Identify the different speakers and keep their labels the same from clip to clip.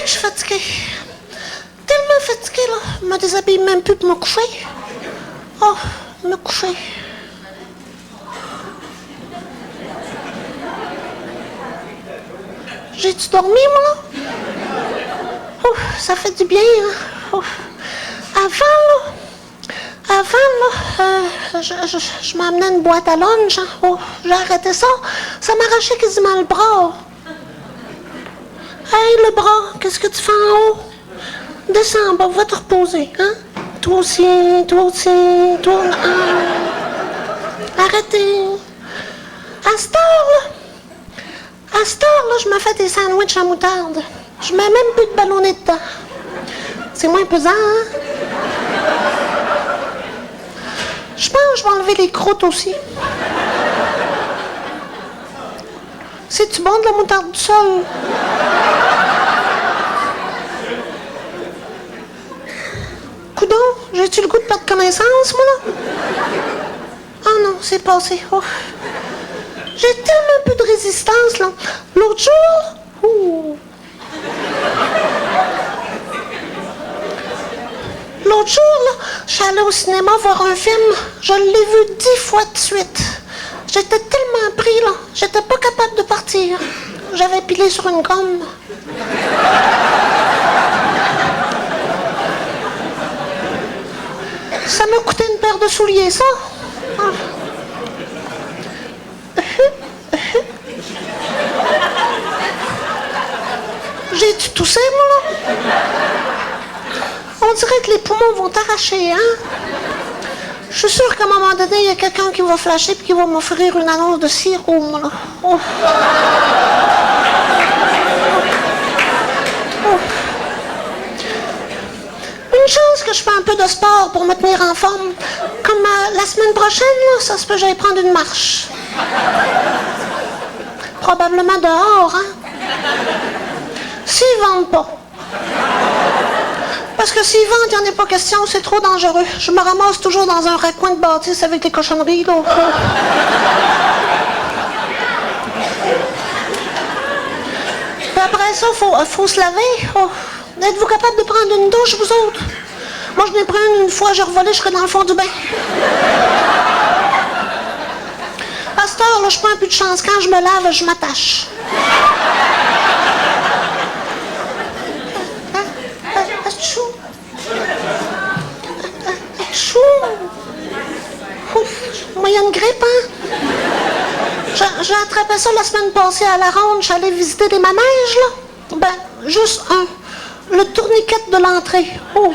Speaker 1: je suis fatiguée. Tellement fatiguée, là. Je me déshabille même plus pour me coucher. Oh, me coucher. J'ai-tu dormi, moi, là? Ouf, ça fait du bien, hein? Ouf. Avant, là, je m'amenais une boîte à lunch, hein? Oh, j'ai arrêté ça. Ça m'arrachait quasiment le bras. Hey, le bras, qu'est-ce que tu fais en haut? Descends en bas, va te reposer, hein? Toi aussi, toi... Arrêtez. À cette heure, là, je me fais des sandwichs à moutarde. Je mets même plus de ballonnet dedans. C'est moins pesant, hein? Je pense que je vais enlever les croûtes aussi. C'est-tu bon de la moutarde du sol? Coudon, j'ai-tu le goût de perdre connaissance, moi, là? Ah non, c'est passé. Oh. J'ai tellement peu de résistance, là. L'autre jour, là, je suis allée au cinéma voir un film. Je l'ai vu 10 fois de suite. J'étais tellement pris, là. J'étais pas capable de partir. J'avais pilé sur une gomme. Ça m'a coûté une paire de souliers, ça. J'ai-tu toussé, moi, là? On dirait que les poumons vont t'arracher, hein? Je suis sûre qu'à un moment donné, il y a quelqu'un qui va flasher et qui va m'offrir une annonce de sirop, moi, là. Oh. Oh. Une chance que je fais un peu de sport pour me tenir en forme. Comme la semaine prochaine, là, ça se peut que j'aille prendre une marche. Probablement dehors, hein? S'ils vendent pas. Parce que s'ils vendent, il n'y en a pas question, c'est trop dangereux. Je me ramasse toujours dans un recoin de bâtisse avec les cochonneries, là. Puis après ça, faut se laver. Oh. Êtes-vous capable de prendre une douche, vous autres? Moi, je n'ai pris une fois, j'ai revolé, je serais dans le fond du bain. À cette heure, là, je prends un peu de chance. Quand je me lave, je m'attache. Moi, il y a une grippe, hein? J'ai attrapé ça la semaine passée à la ronde. J'allais visiter des manèges, là. Ben, juste un. Le tourniquet de l'entrée. Oh!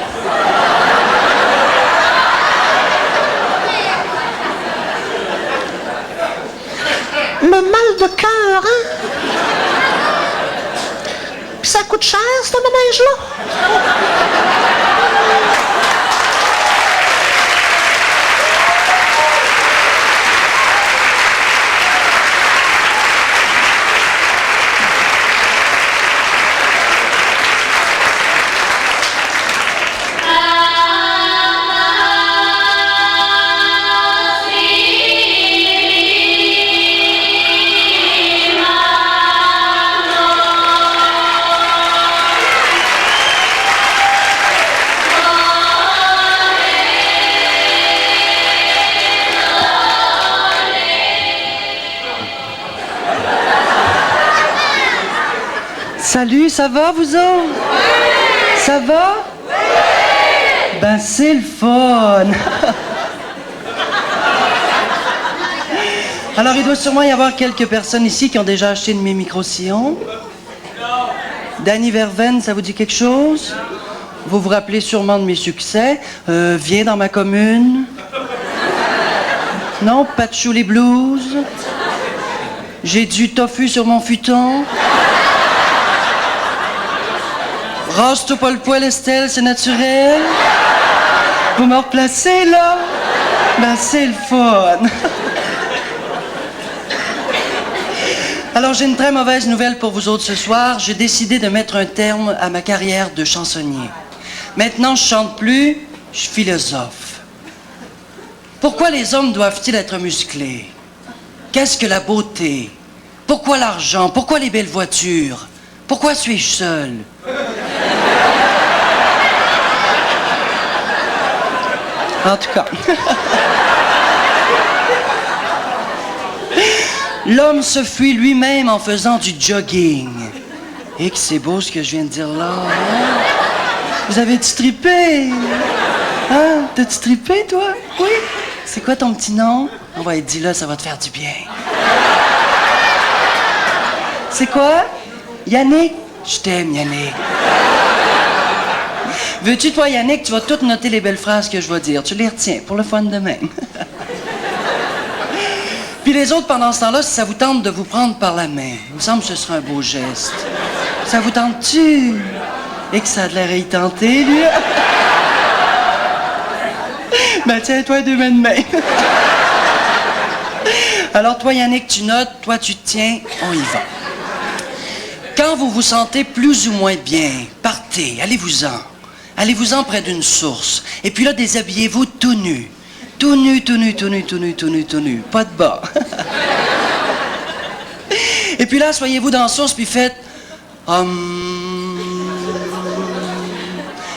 Speaker 1: Le mal de cœur, hein? Puis ça coûte cher, ce manège-là.
Speaker 2: Salut, ça va, vous autres? Oui! Ça va? Oui! Ben, c'est le fun! Alors, il doit sûrement y avoir quelques personnes ici qui ont déjà acheté une de mes micro-sillons. Danny Verveine, ça vous dit quelque chose? Vous vous rappelez sûrement de mes succès. Viens dans ma commune. Non, Patchouli Blues. J'ai du tofu sur mon futon. Rase-toi pas le poil, Estelle, c'est naturel. Vous me replacez, là? Ben, c'est le fun. Alors, j'ai une très mauvaise nouvelle pour vous autres ce soir. J'ai décidé de mettre un terme à ma carrière de chansonnier. Maintenant, je chante plus, je suis philosophe. Pourquoi les hommes doivent-ils être musclés? Qu'est-ce que la beauté? Pourquoi l'argent? Pourquoi les belles voitures? Pourquoi suis-je seul? En tout cas. L'homme se fuit lui-même en faisant du jogging. Et que c'est beau ce que je viens de dire là. Hein? Vous avez-tu trippé? Hein? T'as-tu trippé, toi? Oui? C'est quoi ton petit nom? On va être dit là, ça va te faire du bien. C'est quoi? Yannick? Je t'aime, Yannick. Veux-tu, toi, Yannick, tu vas toutes noter les belles phrases que je vais dire. Tu les retiens pour le fun de même. Puis les autres, pendant ce temps-là, si ça vous tente de vous prendre par la main, il me semble que ce serait un beau geste. Ça vous tente-tu? Et que ça a de l'air à y tenter, lui? Ben tiens-toi deux mains de main. Alors toi, Yannick, tu notes, toi, tu te tiens, on y va. Quand vous vous sentez plus ou moins bien, partez, allez-vous-en. Allez-vous-en près d'une source. Et puis là, déshabillez-vous tout nu. Tout nu, tout nu, tout nu, tout nu, tout nu, tout nu. Pas de bas. Et puis là, soyez-vous dans la source, puis faites...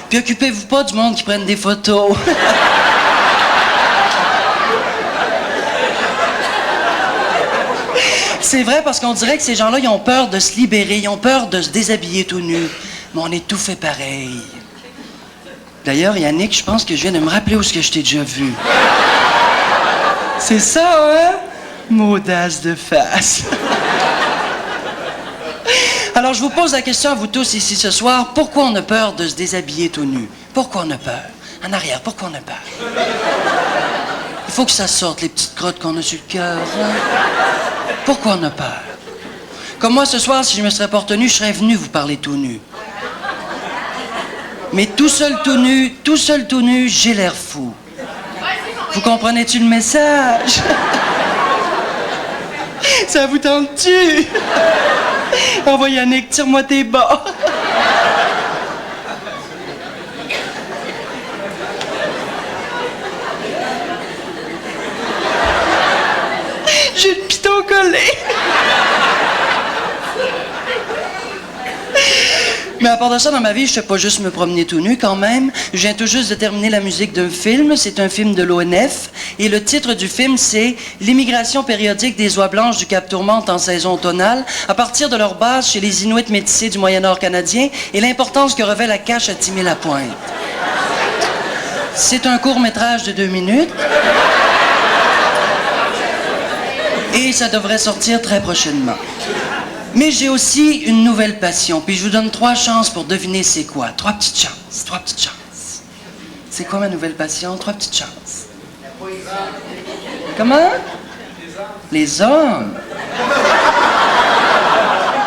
Speaker 2: Puis occupez-vous pas du monde qui prenne des photos. C'est vrai parce qu'on dirait que ces gens-là, ils ont peur de se libérer, ils ont peur de se déshabiller tout nu. Mais on est tout fait pareil. D'ailleurs, Yannick, je pense que je viens de me rappeler où est-ce que je t'ai déjà vu. C'est ça, hein? M'audace de face. Alors, je vous pose la question à vous tous ici ce soir. Pourquoi on a peur de se déshabiller tout nu? Pourquoi on a peur? En arrière, pourquoi on a peur? Il faut que ça sorte, les petites crottes qu'on a sur le cœur. Hein? Pourquoi on a peur? Comme moi, ce soir, si je me serais pas retenu, je serais venu vous parler tout nu. Mais tout seul tout nu, j'ai l'air fou. Vous comprenez-tu le message? Ça vous tente-tu? Envoie Yannick, tire-moi tes bas. J'ai le piton collé. Mais à part de ça, dans ma vie, je ne fais pas juste me promener tout nu quand même. Je viens tout juste de terminer la musique d'un film. C'est un film de l'ONF. Et le titre du film, c'est « L'immigration périodique des oies blanches du Cap Tourmente en saison automnale, à partir de leur base chez les Inuits métissés du Moyen-Nord canadien et l'importance que revêt la cache à Timé-la-Pointe. » C'est un court-métrage de 2 minutes. Et ça devrait sortir très prochainement. Mais j'ai aussi une nouvelle passion, puis je vous donne 3 chances pour deviner c'est quoi. 3 petites chances, 3 petites chances. C'est quoi ma nouvelle passion? 3 petites chances. Comment? Les hommes.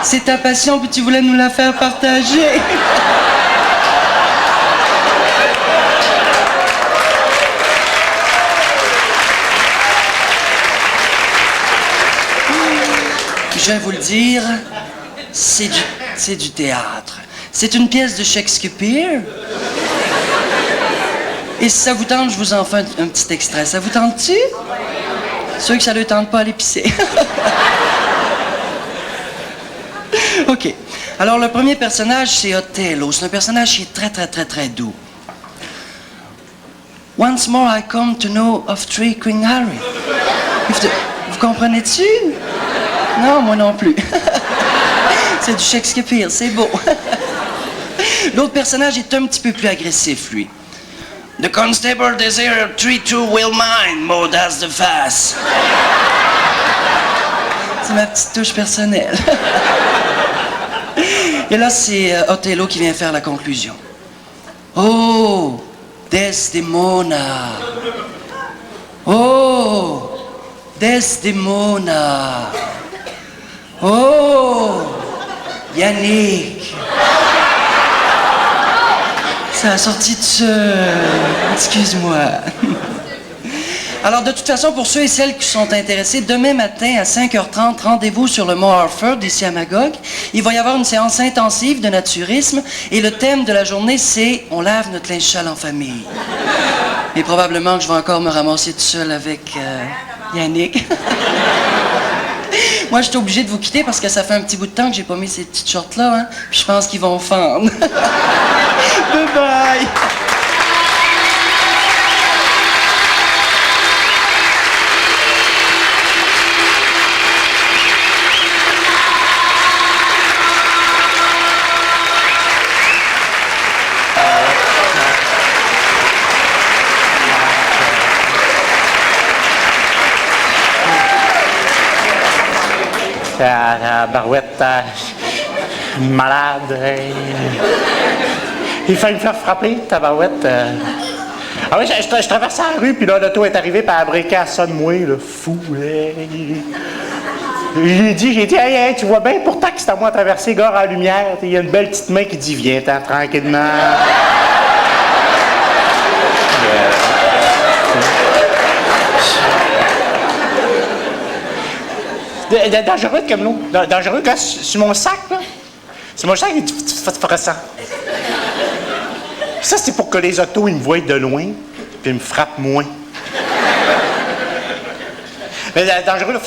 Speaker 2: C'est ta passion, puis tu voulais nous la faire partager. Je vais vous le dire, c'est du théâtre. C'est une pièce de Shakespeare. Et si ça vous tente, je vous en fais un petit extrait. Ça vous tente-tu? Ceux que ça ne leur tente pas, allez pisser. OK. Alors, le premier personnage, c'est Othello. C'est un personnage qui est très, très, très, très doux. Once more I come to know of thee, King Harry. Vous comprenez-tu? Non, moi non plus. C'est du Shakespeare, c'est beau. L'autre personnage est un petit peu plus agressif, lui. The constable desire 3-2 will mine, m'audace de face. C'est ma petite touche personnelle. Et là, c'est Othello qui vient faire la conclusion. Oh, Desdemona. Oh, Desdemona. Oh, Yannick. Ça a sorti de seul. Excuse-moi. Alors, de toute façon, pour ceux et celles qui sont intéressés, demain matin à 5h30, rendez-vous sur le Mont Harford, ici à Magog. Il va y avoir une séance intensive de naturisme et le thème de la journée, c'est « On lave notre linge sale en famille ». Et probablement que je vais encore me ramasser tout seul avec Yannick. Moi, je suis obligée de vous quitter parce que ça fait un petit bout de temps que j'ai pas mis ces petites shorts-là, hein. Puis je pense qu'ils vont fendre. Bye bye!
Speaker 3: La barouette, malade. Il fait me faire frapper, ta barouette. Ah oui, je traversais la rue, puis là, l'auto est arrivé, puis elle a briqué à ça de moi, le fou. J'ai dit, hey, tu vois bien, pourtant que c'est à moi de traverser, gare à la lumière. Il y a une belle petite main qui dit, viens-t'en tranquillement. Dangereux comme l'eau. Dangereux, quand sur mon sac, là. C'est mon sac, tu ferais ça. Ça, c'est pour que les autos, ils me voient de loin, puis ils me frappent moins. Mais dangereux, là,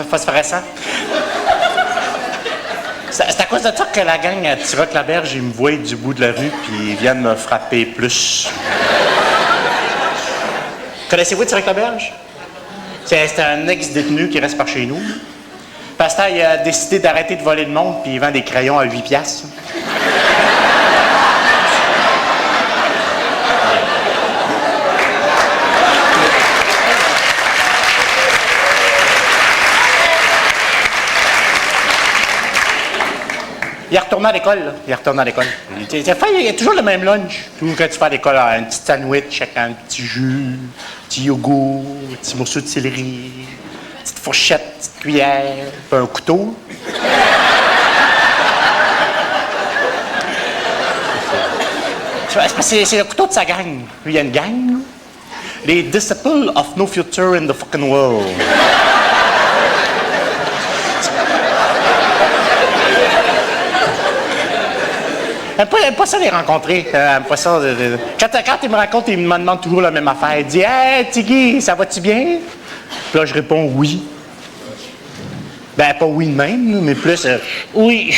Speaker 3: phosphorescent. C'est à cause de ça que la gang à Tiroc-la-Berge, ils me voient du bout de la rue, puis ils viennent me frapper plus. Connaissez-vous Tiroc-la-Berge? C'est un ex-détenu qui reste par chez nous. Pasteur, il a décidé d'arrêter de voler le monde, puis il vend des crayons à 8 piastres. Il est retourné à l'école, là. Il est retourné à l'école. Il y a toujours le même lunch. Toujours quand tu vas à l'école, un petit sandwich avec un petit jus, un petit yogourt, un petit morceau de céleri, une petite fourchette, une petite cuillère, puis un couteau. C'est le couteau de sa gang. Lui, il y a une gang, là. Les Disciples of No Future in the Fucking World. J'aime pas ça les rencontrer. J'aime pas ça. Quand ils me rencontrent, ils me demandent toujours la même affaire. Ils disent « Hey, Tiggy, ça va-tu bien? » Puis là, je réponds « Oui. » Ben, pas oui de même, mais plus « Oui. »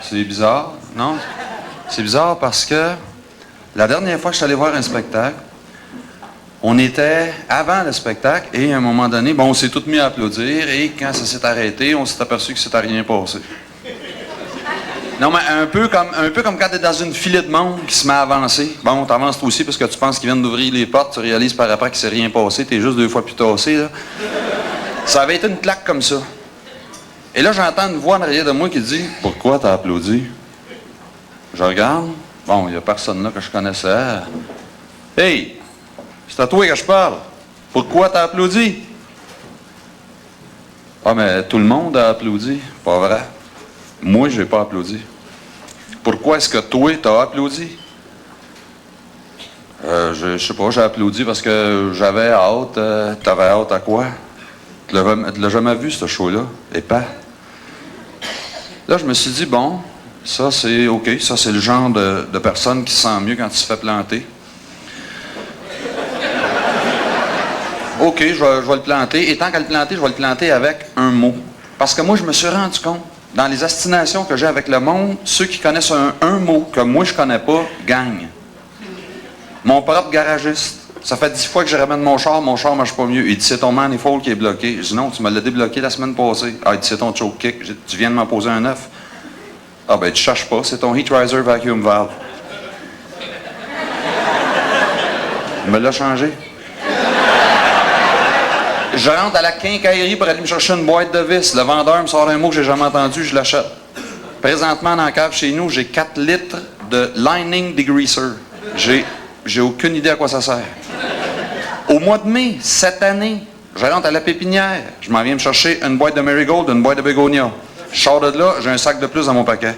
Speaker 4: C'est bizarre, non? C'est bizarre parce que la dernière fois que je suis allé voir un spectacle, on était avant le spectacle et à un moment donné, bon, on s'est tous mis à applaudir et quand ça s'est arrêté, on s'est aperçu que c'était rien passé. Non, mais un peu comme quand tu es dans une filée de monde qui se met à avancer. Bon, tu avances toi aussi parce que tu penses qu'ils viennent d'ouvrir les portes, tu réalises par après qu'il s'est rien passé, tu es juste 2 fois plus tassé, là. Ça avait été une claque comme ça. Et là, j'entends une voix en arrière de moi qui dit « Pourquoi t'as applaudi? » Je regarde. Bon, il n'y a personne là que je connaissais. « Hey, c'est à toi que je parle. Pourquoi t'as applaudi? » « Ah, mais tout le monde a applaudi. Pas vrai. Moi, j'ai pas applaudi. »« Pourquoi est-ce que toi, t'as applaudi? » Je sais pas, j'ai applaudi parce que j'avais hâte. T'avais hâte à quoi? Tu l'as jamais vu, ce show-là? Et pas. Là, je me suis dit, bon, ça, c'est OK. Ça, c'est le genre de personne qui se sent mieux quand il se fait planter. OK, je vais le planter. Et tant qu'à le planter, je vais le planter avec un mot. Parce que moi, je me suis rendu compte, dans les astinations que j'ai avec le monde, ceux qui connaissent un mot que moi, je connais pas, gagnent. Mon propre garagiste. Ça fait 10 fois que je ramène mon char marche pas mieux. Il dit, c'est ton manifold qui est bloqué. Je dis, non, tu me l'as débloqué la semaine passée. Ah, il dit, c'est ton choke kick. Tu viens de m'en poser un neuf. Ah, ben, tu cherches pas, c'est ton heat riser vacuum valve. Il me l'a changé. Je rentre à la quincaillerie pour aller me chercher une boîte de vis. Le vendeur me sort un mot que j'ai jamais entendu, je l'achète. Présentement, dans la cave chez nous, j'ai 4 litres de lining degreaser. J'ai aucune idée à quoi ça sert. Au mois de mai, cette année, je rentre à la pépinière. Je m'en viens me chercher une boîte de Marigold, une boîte de Bégonia. Je sors de là, j'ai un sac de plus dans mon paquet.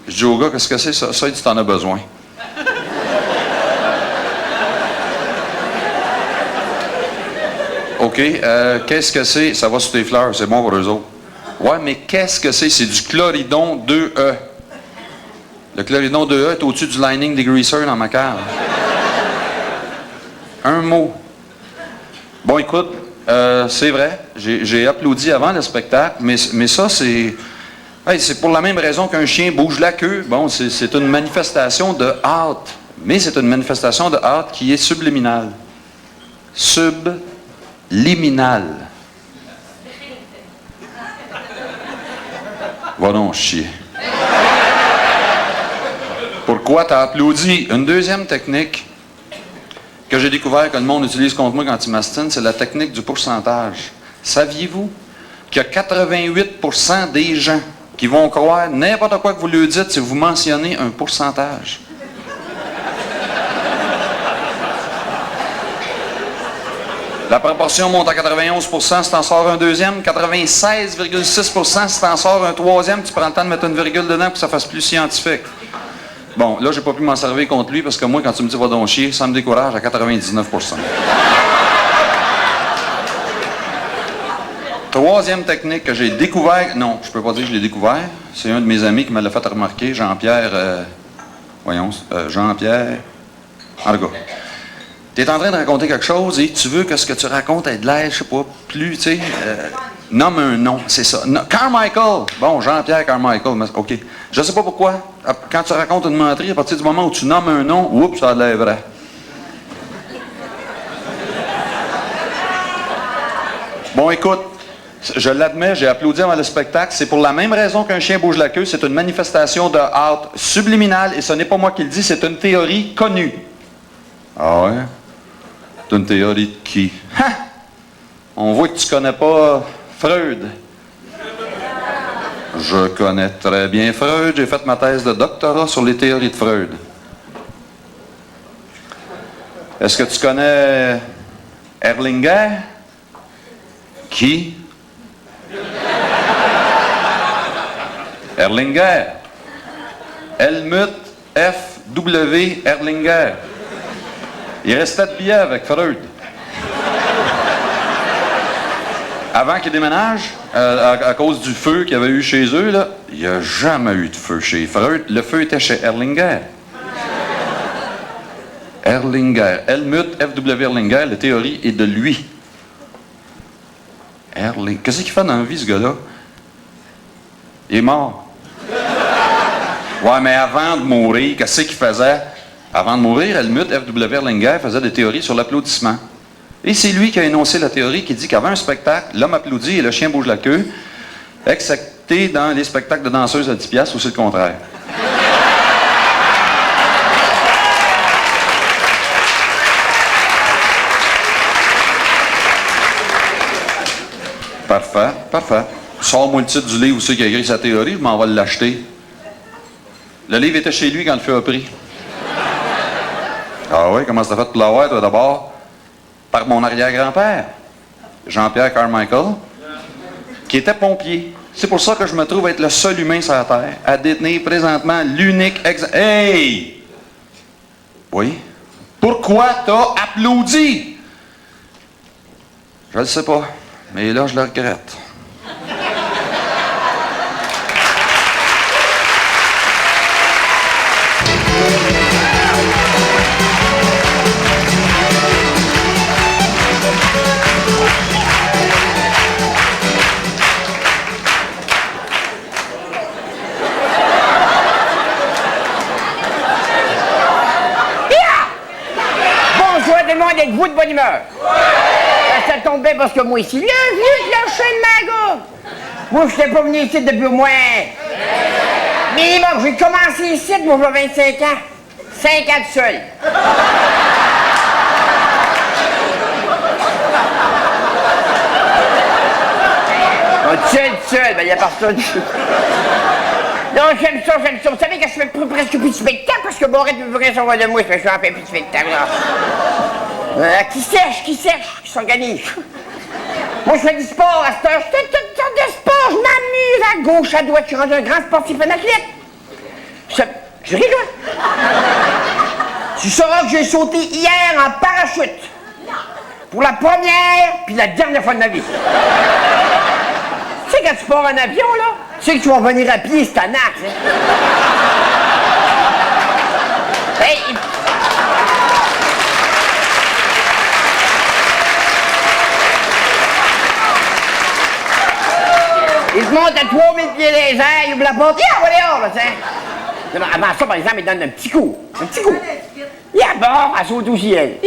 Speaker 4: Je dis au gars, qu'est-ce que c'est ça? Ça, il dit, t'en as besoin. OK, qu'est-ce que c'est? Ça va sur tes fleurs, c'est bon pour eux autres. Ouais, mais qu'est-ce que c'est? C'est du chloridon 2E. Le chloridon 2E est au-dessus du lining degreaser dans ma cave. Un mot. Bon, écoute, c'est vrai, j'ai applaudi avant le spectacle, mais ça, c'est pour la même raison qu'un chien bouge la queue. Bon, c'est une manifestation de hâte, mais c'est une manifestation de hâte qui est subliminale. subliminal. Va donc chier. Pourquoi t'as applaudi? Une deuxième technique que j'ai découvert que le monde utilise contre moi quand il m'astine, c'est la technique du pourcentage. Saviez-vous qu'il y a 88% des gens qui vont croire n'importe quoi que vous lui dites si vous mentionnez un pourcentage? La proportion monte à 91% si t'en sors un deuxième, 96,6% si t'en sors un troisième, tu prends le temps de mettre une virgule dedans pour que ça fasse plus scientifique. Bon, là, j'ai pas pu m'en servir contre lui parce que moi, quand tu me dis « va donc chier », ça me décourage à 99%. Troisième technique que j'ai découvert, non, je peux pas dire que je l'ai découvert, c'est un de mes amis qui me l'a fait remarquer, Jean-Pierre, Jean-Pierre, en tout cas. Tu es en train de raconter quelque chose et tu veux que ce que tu racontes ait de l'air, je sais pas, plus, tu sais, nomme un nom, c'est ça. Carmichael, bon, Jean-Pierre Carmichael, OK. Je sais pas pourquoi, quand tu racontes une menterie, à partir du moment où tu nommes un nom, oups, ça a l'air vrai. Bon, écoute, je l'admets, j'ai applaudi avant le spectacle. C'est pour la même raison qu'un chien bouge la queue. C'est une manifestation de hâte subliminale. Et ce n'est pas moi qui le dis, c'est une théorie connue. Ah ouais? C'est une théorie de qui? Ha! On voit que tu connais pas Freud. Je connais très bien Freud. J'ai fait ma thèse de doctorat sur les théories de Freud. Est-ce que tu connais Erlinger? Qui? Erlinger. Helmut F. W. Erlinger. Il restait de billets avec Freud. Avant qu'il déménage, à cause du feu qu'il y avait eu chez eux, là, il n'y a jamais eu de feu chez Freud. Le feu était chez Erlinger. Erlinger. Helmut F. W. Erlinger, la théorie est de lui. Qu'est-ce qu'il fait dans la vie, ce gars-là? Il est mort. Ouais, mais avant de mourir, qu'est-ce qu'il faisait? Avant de mourir, Helmut F. W. Erlinger faisait des théories sur l'applaudissement. Et c'est lui qui a énoncé la théorie qui dit qu'avant un spectacle, l'homme applaudit et le chien bouge la queue, excepté dans les spectacles de danseuses à 10 piastres, ou c'est le contraire. Parfait, parfait. Sors-moi le titre du livre où c'est qui a écrit sa théorie, je m'en vais l'acheter. Le livre était chez lui quand le feu a pris. Ah oui, comment ça fait pour l'avoir, toi, d'abord? Par mon arrière-grand-père, Jean-Pierre Carmichael, qui était pompier. C'est pour ça que je me trouve être le seul humain sur la Terre à détenir présentement l'unique Hey! Oui? Pourquoi t'as applaudi? Je le sais pas. Mais là, je le regrette.
Speaker 5: Bonjour tout le monde, êtes-vous de bonne humeur? Ça tombait parce que moi ici, là, vite, lâchez le magot! Moi, je n'étais pas venu ici depuis au moins... Minimum, j'ai commencé ici, moi, j'ai 25 ans. 5 ans de seul. Seul, ben, il y a personne. Non, j'aime ça. Vous savez que je fais presque plus de spectacle parce que Borette me ferait son de moi, je fais un peu plus de spectacle, là. Qui s'organise. Moi, je fais du sport à cette heure. Je fais toutes sortes de sport. Je m'amuse à gauche, à droite. Je suis rendu un grand sportif, un athlète. Je rigole. Tu sauras que j'ai sauté hier en parachute. Pour la première puis la dernière fois de ma vie. Tu sais, quand tu pars en avion, là, tu sais que tu vas revenir à pied, c'est un axe, hein? Hey, il se monte à 3000 pieds les airs, il ouvre la porte, il va dehors, là, tiens. Non, non, avant ça, par exemple, il donne un petit coup. Un petit coup. Il a bord, elle saute au ciel.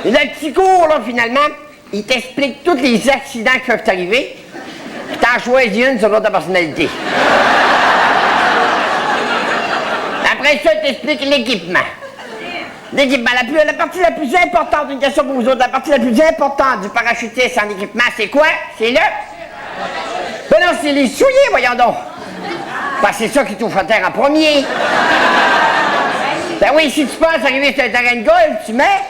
Speaker 5: Et le petit cours, là, finalement, il t'explique tous les accidents qui peuvent t'arriver, puis t'en choisis une selon ta personnalité. Après ça, il t'explique l'équipement. L'équipement, la partie la plus importante, une question pour vous autres, la partie la plus importante du parachutiste en équipement, c'est quoi? C'est le... Ben non, c'est les souliers, voyons donc. Parce que c'est ça qui touche à terre en premier. Ben oui, si tu penses arriver sur un terrain de golf, tu mets...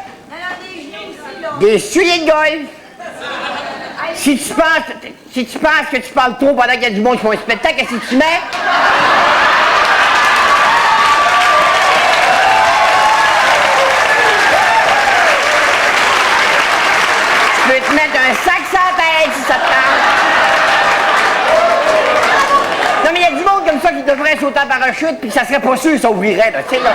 Speaker 5: des souliers de golf. Si tu penses que tu parles trop pendant qu'il y a du monde qui font un spectacle, qu'est-ce que tu mets? Tu peux te mettre un sac sur la tête si ça te tente. Non, mais il y a du monde comme ça qui devrait sauter en parachute, puis ça serait pas sûr, ça ouvrirait, là, tu sais, là.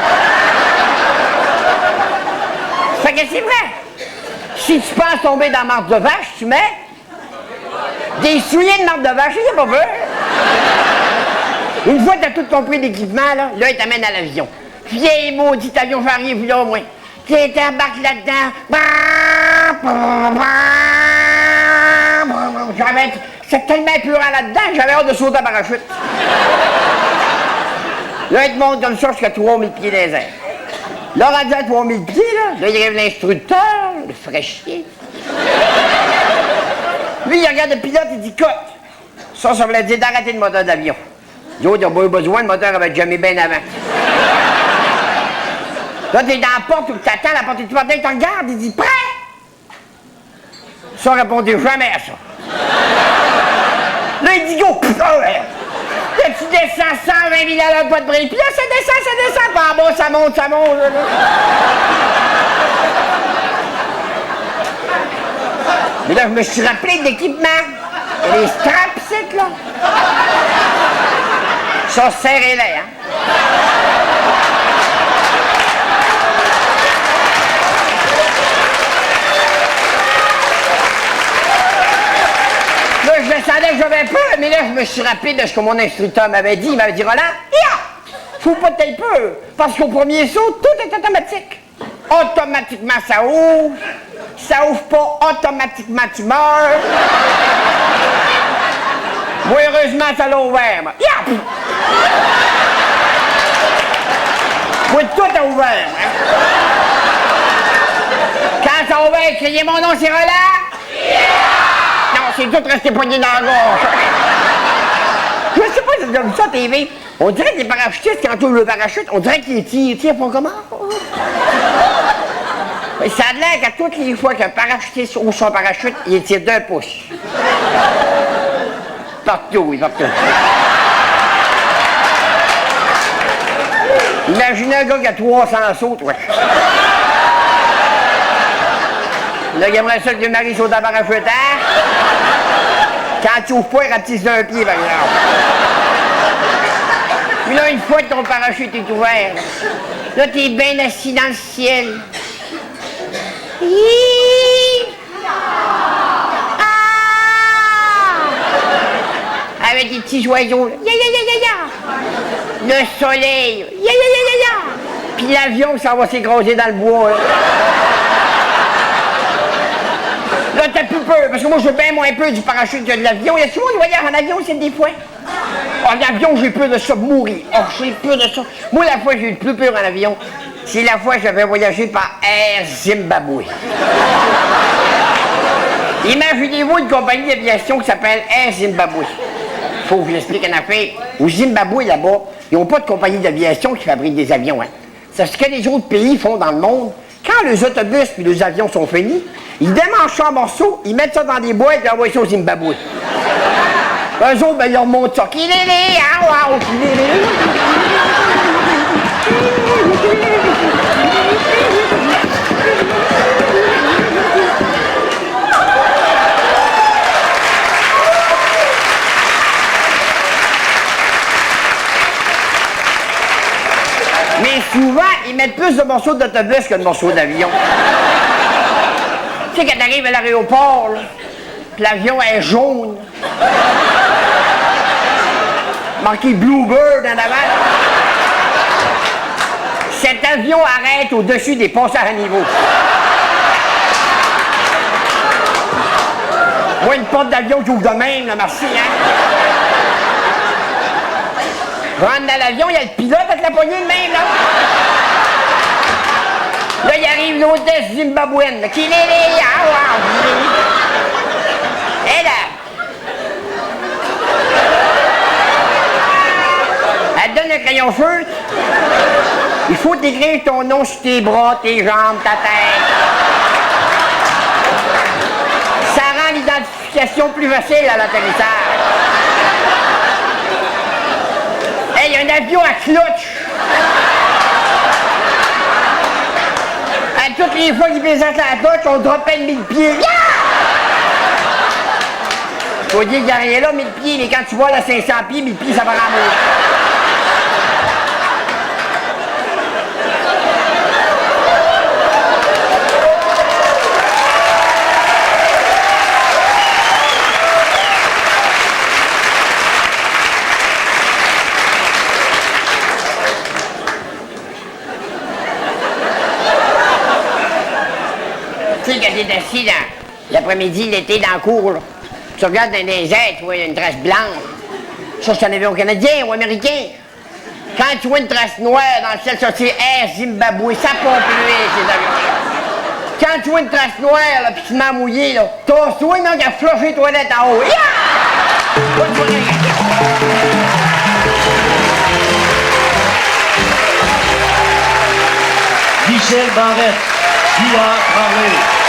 Speaker 5: Fait que c'est vrai. Si tu penses tomber dans la marde de vache, tu mets des souliers de marde de vache, c'est pas vrai. Une fois que t'as tout compris l'équipement, là, il t'amène à l'avion. Vieille maudit avion, j'en rien vu là au moins. Tu t'embarques là-dedans. C'est tellement épurant là-dedans que j'avais hâte de sauter en parachute. Là, il te monte comme ça jusqu'à 3000 pieds dans les airs. Là, rendu à 3000 pieds, là, il arrive l'instructeur, le fraîchier. Lui, il regarde le pilote, il dit « Cote! » Ça voulait dire d'arrêter le moteur d'avion. Les autres, ils n'ont pas eu besoin, le moteur avait jamais bien avant. Là, t'es dans la porte où t'attends, la porte est ouverte, il te regarde, il dit « Prêt? » Ça répondait jamais à ça. Là, il dit « Go! » Là, tu descends 120 000 à l'heure, pas de break. Puis là, ça descend. Puis en bas, ça monte. Là. Mais là, je me suis rappelé de l'équipement. Les straps, c'est là. Ça, serrez-les, hein. Là, je descendais, j'avais peur, mais là, je me suis rappelé de ce que mon instructeur m'avait dit. Il m'avait dit, Roland, faut pas tel peu, parce qu'au premier saut, tout est automatique. Automatiquement, ça ouvre. Ça ouvre pas, automatiquement, tu meurs. Moi, heureusement, ça l'a ouvert, moi. Moi, tout a ouvert, hein. Quand ça a ouvert, criez mon nom, c'est Roland. Non, c'est tout resté poigné dans la gorge. Je sais pas si vous avez vu ça à TV. On dirait que les parachutistes, quand ils ouvrent le parachute, on dirait qu'ils tirent pas comment? Ça a l'air qu'à toutes les fois qu'un parachutiste ouvre son parachute, il tire d'1 pouce. Partout, oui, partout. Imaginez un gars qui a 300 sauts, ouais. Là, il aimerait ça que le mari saute en parachute, hein? Quand tu ouvres pas, il rapetisse d'un pied, par exemple. Puis là, une fois que ton parachute est ouvert, là, t'es bien assis dans le ciel. Avec des petits oiseaux, là. Le soleil, puis l'avion, ça va s'écraser dans le bois, là. Là, t'as plus peur, parce que moi, j'ai bien moins peur du parachute que de l'avion. Il y a souvent des voyages en avion, c'est des fois. En avion, j'ai peur de ça, mourir. Oh, j'ai peur de ça. Moi, la fois que j'ai eu le plus peur en avion, c'est la fois que j'avais voyagé par Air Zimbabwe. Imaginez-vous une compagnie d'aviation qui s'appelle Air Zimbabwe. Faut que je vous explique une affaire. Au Zimbabwe, là-bas, ils n'ont pas de compagnie d'aviation qui fabrique des avions, hein. C'est ce que les autres pays font dans le monde. Quand les autobus puis les avions sont finis, ils démangent ça en morceaux, ils mettent ça dans des boîtes et envoient ça au Zimbabwe. Eux autres, ben, ils remontent ça. Mais souvent, ils mettent plus de morceaux d'autobus que de morceaux d'avion. Tu sais, quand t'arrives à l'aéroport, là, l'avion est jaune. Marqué Bluebird en avant. Cet avion arrête au-dessus des passages à niveau. Moi, une porte d'avion qui ouvre de même, là, merci, hein? Je rentre dans l'avion, il y a le pilote avec la poignée de même, là. Là, il arrive l'hôtesse zimbabwéenne, là, qui est là. Et là. Elle te donne un crayon feu. Il faut t'écrire ton nom sur tes bras, tes jambes, ta tête. Ça rend l'identification plus facile à l'atterrissage. Hey, il y a un avion à clutch. Toutes les fois qu'il présente la touche, on droppait le mille-pieds. Yeah! Faut dire qu'il n'y a rien là, 1000 pieds, mais quand tu vois là 500 pieds, 1000 pieds, ça va ramener. Tu sais, quand t'es assis l'après-midi, l'été, dans le cours, là, tu regardes dans les airs, tu vois une trace blanche. Ça, c'est un avion canadien ou américain. Quand tu vois une trace noire dans le ciel, ça, c'est Air Zimbabwe. Ça pompe lui, ces avions-là. Quand tu vois une trace noire, là, pis tu te mets mouillé, là, tasse-toi, non, qu'à flusher les toilettes en haut. Yeah! Bonne soirée.
Speaker 6: Michel Barrette, qui a parlé.